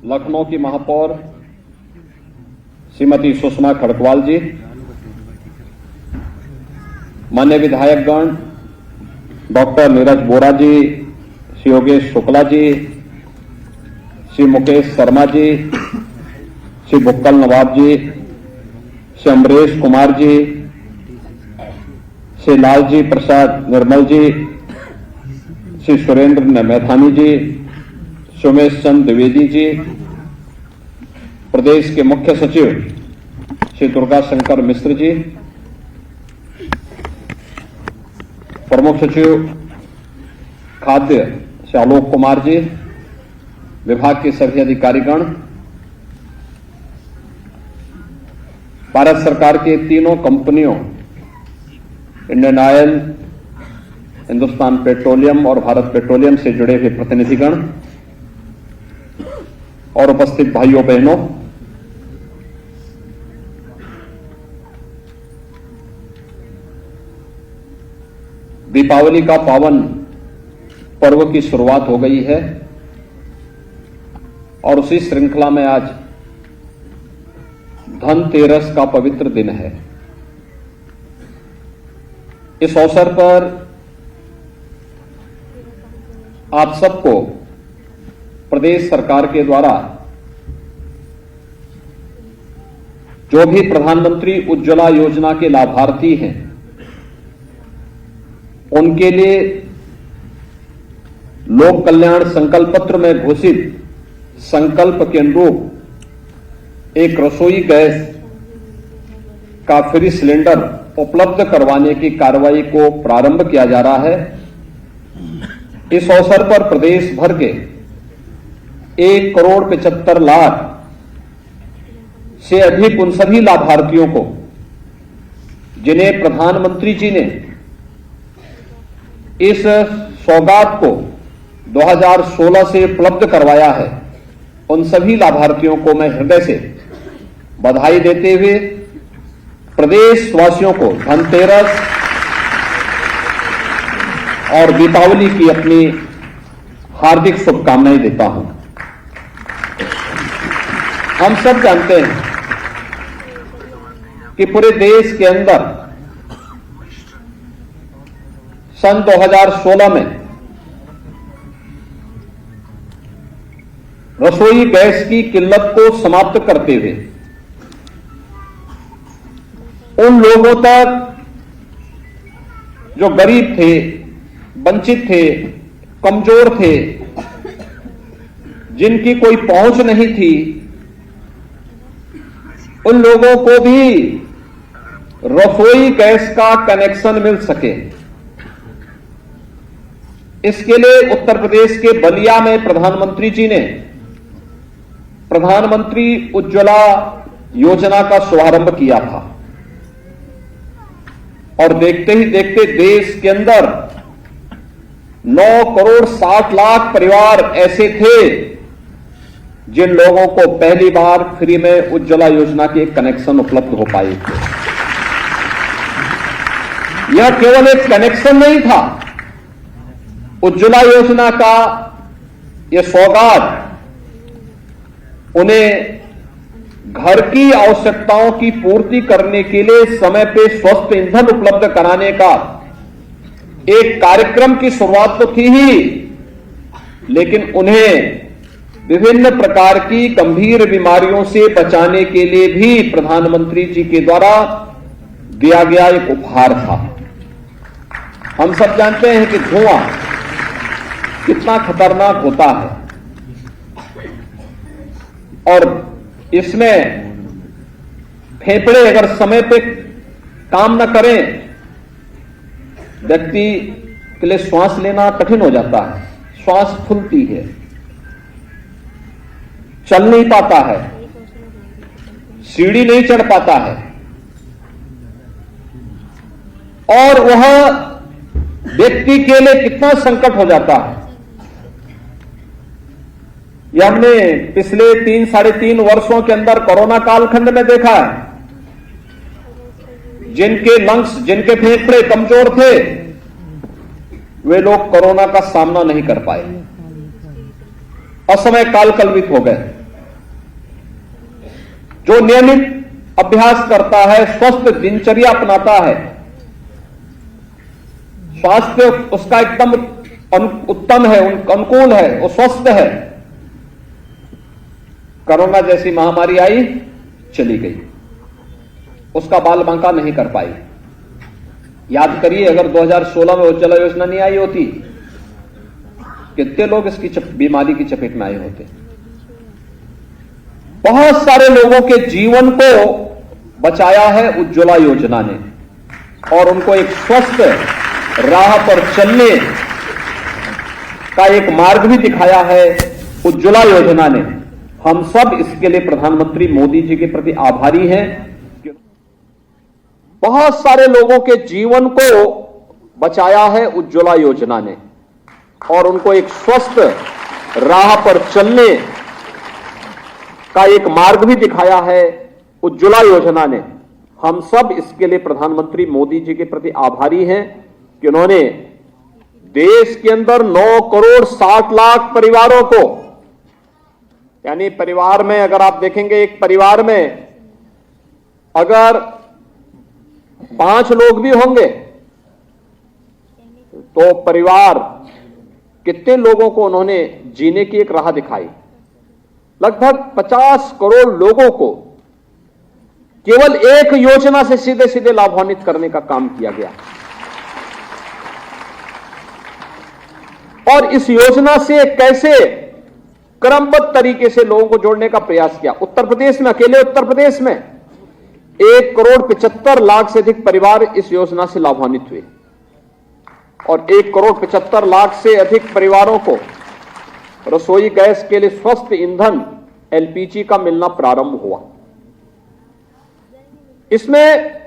लखनऊ की महापौर श्रीमती सुषमा खड़गवाल जी, मान्य विधायकगण डॉक्टर नीरज बोरा जी, श्री योगेश शुक्ला जी, श्री मुकेश शर्मा जी, श्री बुक्कल नवाब जी, श्री अमरेश कुमार जी, श्री लालजी प्रसाद निर्मल जी, श्री सुरेंद्र मैथानी जी, सोमेश चंद द्विवेदी जी, प्रदेश के मुख्य सचिव श्री दुर्गा शंकर मिश्र जी, प्रमुख सचिव खाद्य श्री आलोक कुमार जी, विभाग के सभी अधिकारीगण, भारत सरकार के तीनों कंपनियों इंडियन ऑयल, हिंदुस्तान पेट्रोलियम और भारत पेट्रोलियम से जुड़े हुए प्रतिनिधिगण और उपस्थित भाइयों बहनों, दीपावली का पावन पर्व की शुरुआत हो गई है और उसी श्रृंखला में आज धनतेरस का पवित्र दिन है। इस अवसर पर आप सबको प्रदेश सरकार के द्वारा जो भी प्रधानमंत्री उज्ज्वला योजना के लाभार्थी हैं, उनके लिए लोक कल्याण संकल्प पत्र में घोषित संकल्प के अनुरूप एक रसोई गैस का फ्री सिलेंडर उपलब्ध करवाने की कार्रवाई को प्रारंभ किया जा रहा है। इस अवसर पर प्रदेश भर के 1,75,00,000 से अधिक उन सभी लाभार्थियों को जिन्हें प्रधानमंत्री जी ने इस सौगात को 2016 से उपलब्ध करवाया है, उन सभी लाभार्थियों को मैं हृदय से बधाई देते हुए प्रदेशवासियों को धनतेरस और दीपावली की अपनी हार्दिक शुभकामनाएं देता हूं। हम सब जानते हैं कि पूरे देश के अंदर सन 2016 में रसोई गैस की किल्लत को समाप्त करते हुए उन लोगों तक जो गरीब थे, वंचित थे, कमजोर थे, जिनकी कोई पहुंच नहीं थी, उन लोगों को भी रसोई गैस का कनेक्शन मिल सके। इसके लिए उत्तर प्रदेश के बलिया में प्रधानमंत्री जी ने प्रधानमंत्री उज्ज्वला योजना का शुभारंभ किया था और देखते ही देखते देश के अंदर 9,60,00,000 परिवार ऐसे थे जिन लोगों को पहली बार फ्री में उज्ज्वला योजना के कनेक्शन उपलब्ध हो पाए थे। यह केवल एक कनेक्शन नहीं था, उज्ज्वला योजना का यह सौगात उन्हें घर की आवश्यकताओं की पूर्ति करने के लिए समय पे स्वस्थ ईंधन उपलब्ध कराने का एक कार्यक्रम की शुरुआत तो थी ही, लेकिन उन्हें विभिन्न प्रकार की गंभीर बीमारियों से बचाने के लिए भी प्रधानमंत्री जी के द्वारा दिया गया एक उपहार था। हम सब जानते हैं कि धुआं कितना खतरनाक होता है और इसमें फेफड़े अगर समय पे काम न करें, व्यक्ति के लिए श्वास लेना कठिन हो जाता है, श्वास फूलती है, चल नहीं पाता है, सीढ़ी नहीं चढ़ पाता है और वह व्यक्ति के लिए कितना संकट हो जाता है। यह हमने पिछले 3-3.5 वर्षों के अंदर कोरोना कालखंड में देखा है। जिनके लंग्स, जिनके फेफड़े कमजोर थे, वे लोग कोरोना का सामना नहीं कर पाए, असमय काल कल्पित हो गए। जो नियमित अभ्यास करता है, स्वस्थ दिनचर्या अपनाता है, स्वास्थ्य उसका एकदम उत्तम है, अनुकूल है, वो स्वस्थ है, कोरोना जैसी महामारी आई, चली गई, उसका बाल बांका नहीं कर पाई। याद करिए, अगर 2016 में उज्ज्वला योजना नहीं आई होती, कितने लोग इसकी बीमारी की चपेट में आए होते। बहुत सारे लोगों के जीवन को बचाया है उज्ज्वला योजना ने, और उनको एक स्वस्थ राह पर चलने का एक मार्ग भी दिखाया है उज्ज्वला योजना ने। हम सब इसके लिए प्रधानमंत्री मोदी जी के प्रति आभारी हैं। बहुत सारे लोगों के जीवन को बचाया है उज्ज्वला योजना ने, और उनको एक स्वस्थ राह पर चलने का एक मार्ग भी दिखाया है उज्ज्वला योजना ने। हम सब इसके लिए प्रधानमंत्री मोदी जी के प्रति आभारी हैं कि उन्होंने देश के अंदर 9 करोड़ 60 लाख परिवारों को, यानी परिवार में अगर आप देखेंगे, एक परिवार में अगर 5 लोग भी होंगे तो परिवार कितने लोगों को उन्होंने जीने की एक राह दिखाई। लगभग 50 करोड़ लोगों को केवल एक योजना से सीधे सीधे लाभान्वित करने का काम किया गया, और इस योजना से कैसे क्रमबद्ध तरीके से लोगों को जोड़ने का प्रयास किया। उत्तर प्रदेश में, अकेले उत्तर प्रदेश में 1 करोड़ 75 लाख से अधिक परिवार इस योजना से लाभान्वित हुए, और 1 करोड़ 75 लाख से अधिक परिवारों को रसोई गैस के लिए स्वस्थ ईंधन एलपीजी का मिलना प्रारंभ हुआ। इसमें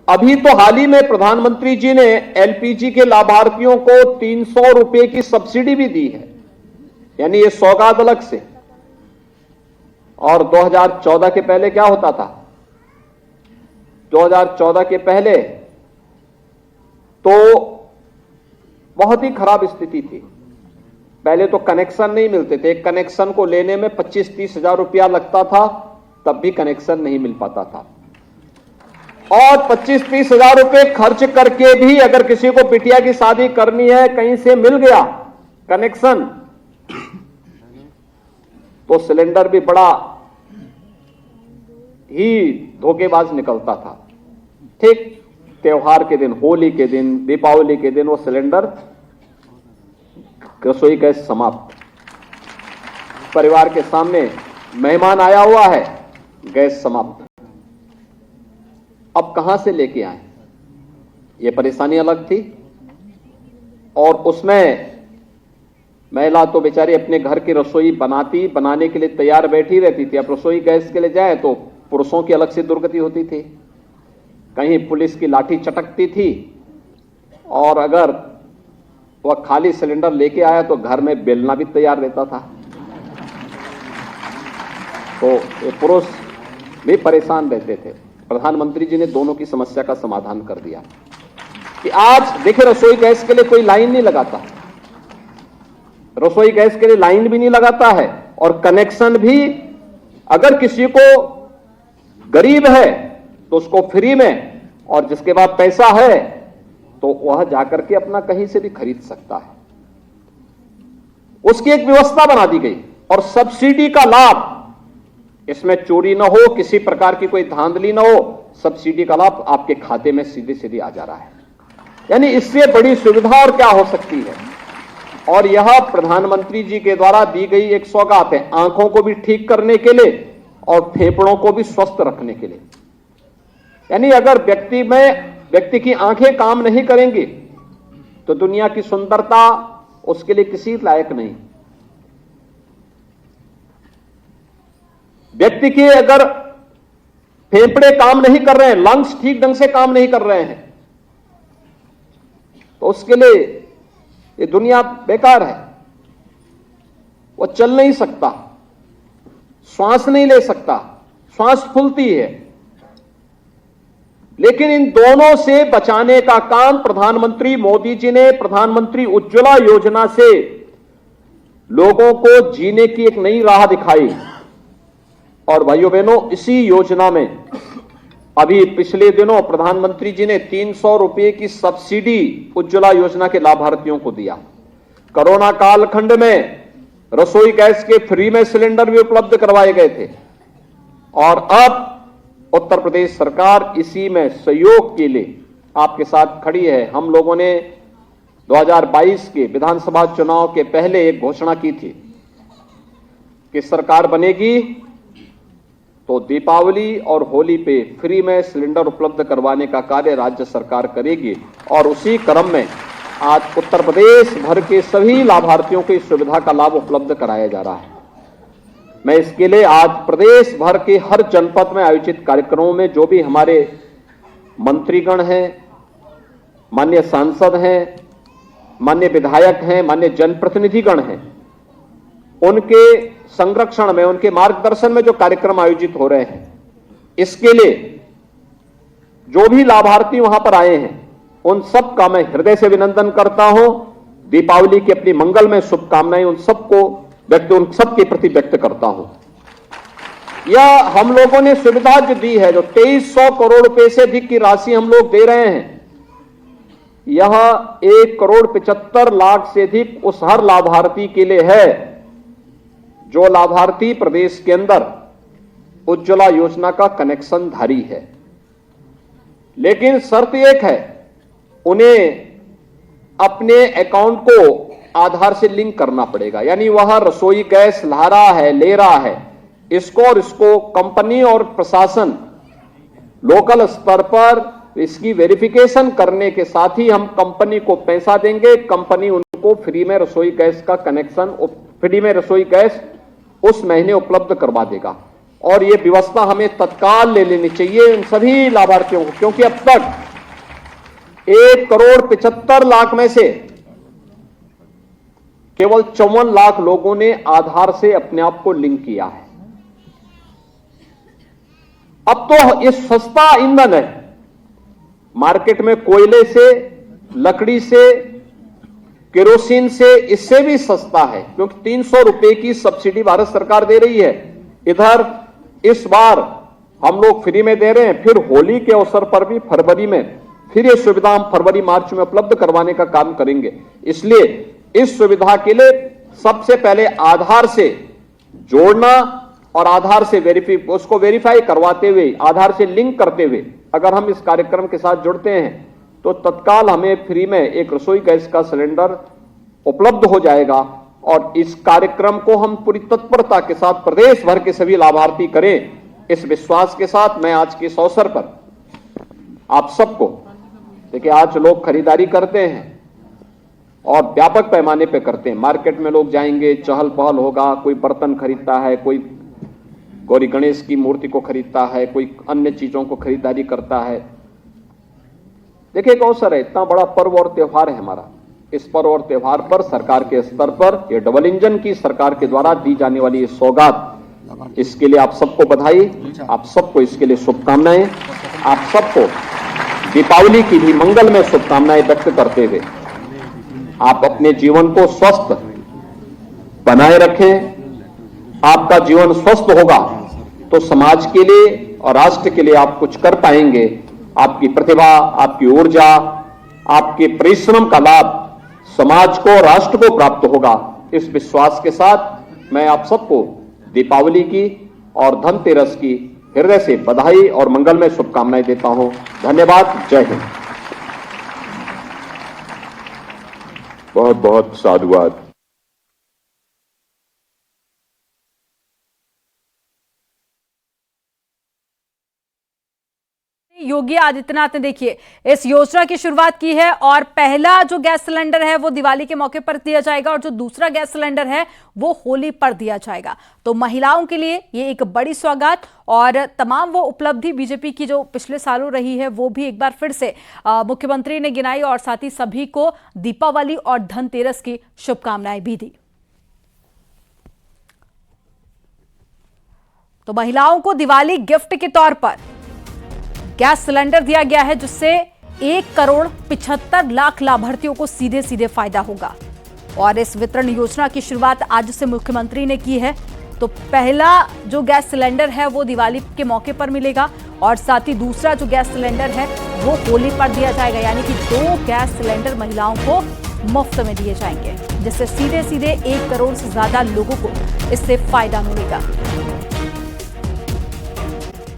अभी तो हाल ही में प्रधानमंत्री जी ने एलपीजी के लाभार्थियों को 300 रुपए की सब्सिडी भी दी है, यानी ये सौगात अलग से। और 2014 के पहले क्या होता था? 2014 के पहले तो बहुत ही खराब स्थिति थी। पहले तो कनेक्शन नहीं मिलते थे, एक कनेक्शन को लेने में 25-30 हजार रुपया लगता था, तब भी कनेक्शन नहीं मिल पाता था। और 25-30 हजार रुपए खर्च करके भी अगर किसी को बिटिया की शादी करनी है, कहीं से मिल गया कनेक्शन, तो सिलेंडर भी बड़ा ही धोखेबाज निकलता था। ठीक त्योहार के दिन, होली के दिन, दीपावली के दिन वो सिलेंडर, रसोई गैस समाप्त, परिवार के सामने मेहमान आया हुआ है, गैस समाप्त। अब कहां से लेके आए? ये परेशानी अलग थी। और उसमें महिला तो बेचारी अपने घर की रसोई बनाने के लिए तैयार बैठी रहती थी। अब रसोई गैस के लिए जाए तो पुरुषों की अलग से दुर्गति होती थी, कहीं पुलिस की लाठी चटकती थी, और अगर वह खाली सिलेंडर लेके आया तो घर में बेलना भी तैयार रहता था। तो ये पुरुष भी परेशान रहते थे। प्रधानमंत्री जी ने दोनों की समस्या का समाधान कर दिया कि आज देखिए, रसोई गैस के लिए कोई लाइन नहीं लगाता, रसोई गैस के लिए लाइन भी नहीं लगाता है, और कनेक्शन भी अगर किसी को गरीब है तो उसको फ्री में, और जिसके पास पैसा है तो वह जाकर के अपना कहीं से भी खरीद सकता है। उसकी एक व्यवस्था बना दी गई, और सब्सिडी का लाभ, इसमें चोरी ना हो, किसी प्रकार की कोई धांधली ना हो, सब्सिडी का लाभ आपके खाते में सीधे सीधे आ जा रहा है। यानी इससे बड़ी सुविधा और क्या हो सकती है। और यह प्रधानमंत्री जी के द्वारा दी गई एक सौगात है, आंखों को भी ठीक करने के लिए और फेफड़ों को भी स्वस्थ रखने के लिए। यानी अगर व्यक्ति की आंखें काम नहीं करेंगी तो दुनिया की सुंदरता उसके लिए किसी लायक नहीं। व्यक्ति के अगर फेफड़े काम नहीं कर रहे हैं, लंग्स ठीक ढंग से काम नहीं कर रहे हैं, तो उसके लिए ये दुनिया बेकार है। वो चल नहीं सकता, श्वास नहीं ले सकता, श्वास फूलती है। लेकिन इन दोनों से बचाने का काम प्रधानमंत्री मोदी जी ने प्रधानमंत्री उज्ज्वला योजना से लोगों को जीने की एक नई राह दिखाई, और भाइयों बहनों, इसी योजना में अभी पिछले दिनों प्रधानमंत्री जी ने 300 रुपए की सब्सिडी उज्ज्वला योजना के लाभार्थियों को दिया। कोरोना कालखंड में रसोई गैस के फ्री में सिलेंडर भी उपलब्ध करवाए गए थे और अब उत्तर प्रदेश सरकार इसी में सहयोग के लिए आपके साथ खड़ी है। हम लोगों ने 2022 के विधानसभा चुनाव के पहले एक घोषणा की थी कि सरकार बनेगी तो दीपावली और होली पे फ्री में सिलेंडर उपलब्ध करवाने का कार्य राज्य सरकार करेगी और उसी क्रम में आज उत्तर प्रदेश भर के सभी लाभार्थियों को इस सुविधा का लाभ उपलब्ध कराया जा रहा है। मैं इसके लिए आज प्रदेश भर के हर जनपद में आयोजित कार्यक्रमों में जो भी हमारे मंत्रीगण हैं, माननीय सांसद हैं, माननीय विधायक हैं, माननीय जनप्रतिनिधिगण हैं, उनके संरक्षण में, उनके मार्गदर्शन में जो कार्यक्रम आयोजित हो रहे हैं, इसके लिए जो भी लाभार्थी वहां पर आए हैं उन सब का मैं हृदय से अभिनंदन करता हूं। दीपावली की अपनी मंगलमय शुभकामनाएं उन सबके प्रति व्यक्त करता हूं। यह हम लोगों ने सुविधा जो दी है, जो 2300 करोड़ रुपए से अधिक की राशि हम लोग दे रहे हैं, यह 1,75,00,000 से अधिक उस हर लाभार्थी के लिए है जो लाभार्थी प्रदेश के अंदर उज्ज्वला योजना का कनेक्शन धारी है। लेकिन शर्त एक है, उन्हें अपने अकाउंट को आधार से लिंक करना पड़ेगा। यानी वह रसोई गैस ला रहा है, ले रहा है, इसको और इसको कंपनी और प्रशासन लोकल स्तर पर इसकी वेरिफिकेशन करने के साथ ही हम कंपनी को पैसा देंगे, कंपनी उनको फ्री में रसोई गैस का कनेक्शन, फ्री में रसोई गैस उस महीने उपलब्ध करवा देगा। और यह व्यवस्था हमें तत्काल ले लेनी चाहिए इन सभी लाभार्थियों को, क्योंकि अब तक 1,75,00,000 में से केवल 54 लाख लोगों ने आधार से अपने आप को लिंक किया है। अब तो ये सस्ता ईंधन है, मार्केट में कोयले से, लकड़ी से, केरोसिन से, इससे भी सस्ता है, क्योंकि 300 रुपए की सब्सिडी भारत सरकार दे रही है। इधर इस बार हम लोग फ्री में दे रहे हैं, फिर होली के अवसर पर भी फरवरी में फिर ये सुविधा हम फरवरी मार्च में उपलब्ध करवाने का काम करेंगे। इसलिए इस सुविधा के लिए सबसे पहले आधार से जोड़ना और आधार से उसको वेरीफाई करवाते हुए, आधार से लिंक करते हुए अगर हम इस कार्यक्रम के साथ जुड़ते हैं तो तत्काल हमें फ्री में एक रसोई गैस का सिलेंडर उपलब्ध हो जाएगा। और इस कार्यक्रम को हम पूरी तत्परता के साथ प्रदेश भर के सभी लाभार्थी करें, इस विश्वास के साथ मैं आज के इस अवसर पर आप सबको, देखिए आज लोग खरीदारी करते हैं और व्यापक पैमाने पे करते हैं। मार्केट में लोग जाएंगे, चहल पहल होगा, कोई बर्तन खरीदता है, कोई गौरी गणेश की मूर्ति को खरीदता है, कोई अन्य चीजों को खरीदारी करता है। देखिए एक अवसर है, इतना बड़ा पर्व और त्योहार है हमारा, इस पर्व और त्योहार पर सरकार के स्तर पर ये डबल इंजन की सरकार के द्वारा दी जाने वाली ये सौगात, इसके लिए आप सबको बधाई, आप सबको इसके लिए शुभकामनाएं, आप सबको दीपावली की भी मंगलमय शुभकामनाएं व्यक्त करते हुए आप अपने जीवन को स्वस्थ बनाए रखें। आपका जीवन स्वस्थ होगा तो समाज के लिए और राष्ट्र के लिए आप कुछ कर पाएंगे। आपकी प्रतिभा, आपकी ऊर्जा, आपके परिश्रम का लाभ समाज को, राष्ट्र को प्राप्त होगा। इस विश्वास के साथ मैं आप सबको दीपावली की और धनतेरस की हृदय से बधाई और मंगलमय शुभकामनाएं देता हूं। धन्यवाद। जय हिंद। बहुत बहुत साधुवाद। योगी आदित्यनाथ ने देखिए इस योजना की शुरुआत की है और पहला जो गैस सिलेंडर है वो दिवाली के मौके पर दिया जाएगा और जो दूसरा गैस सिलेंडर है वो होली पर दिया जाएगा। तो महिलाओं के लिए ये एक बड़ी सौगात और तमाम वो उपलब्धि बीजेपी की जो पिछले सालों रही है वो भी एक बार फिर से मुख्यमंत्री ने गिनाई और साथ ही सभी को दीपावली और धनतेरस की शुभकामनाएं भी दी। तो महिलाओं को दिवाली गिफ्ट के तौर पर गैस सिलेंडर दिया गया है जिससे 1,75,00,000 लाभार्थियों को सीधे सीधे फायदा होगा। और इस वितरण योजना की शुरुआत आज से मुख्यमंत्री ने की है तो पहला जो गैस सिलेंडर है वो दिवाली के मौके पर मिलेगा और साथ ही दूसरा जो गैस सिलेंडर है वो होली पर दिया जाएगा, यानी कि 2 गैस सिलेंडर महिलाओं को मुफ्त में दिए जाएंगे, जिससे सीधे सीधे 1 करोड़ से ज्यादा लोगों को इससे फायदा मिलेगा।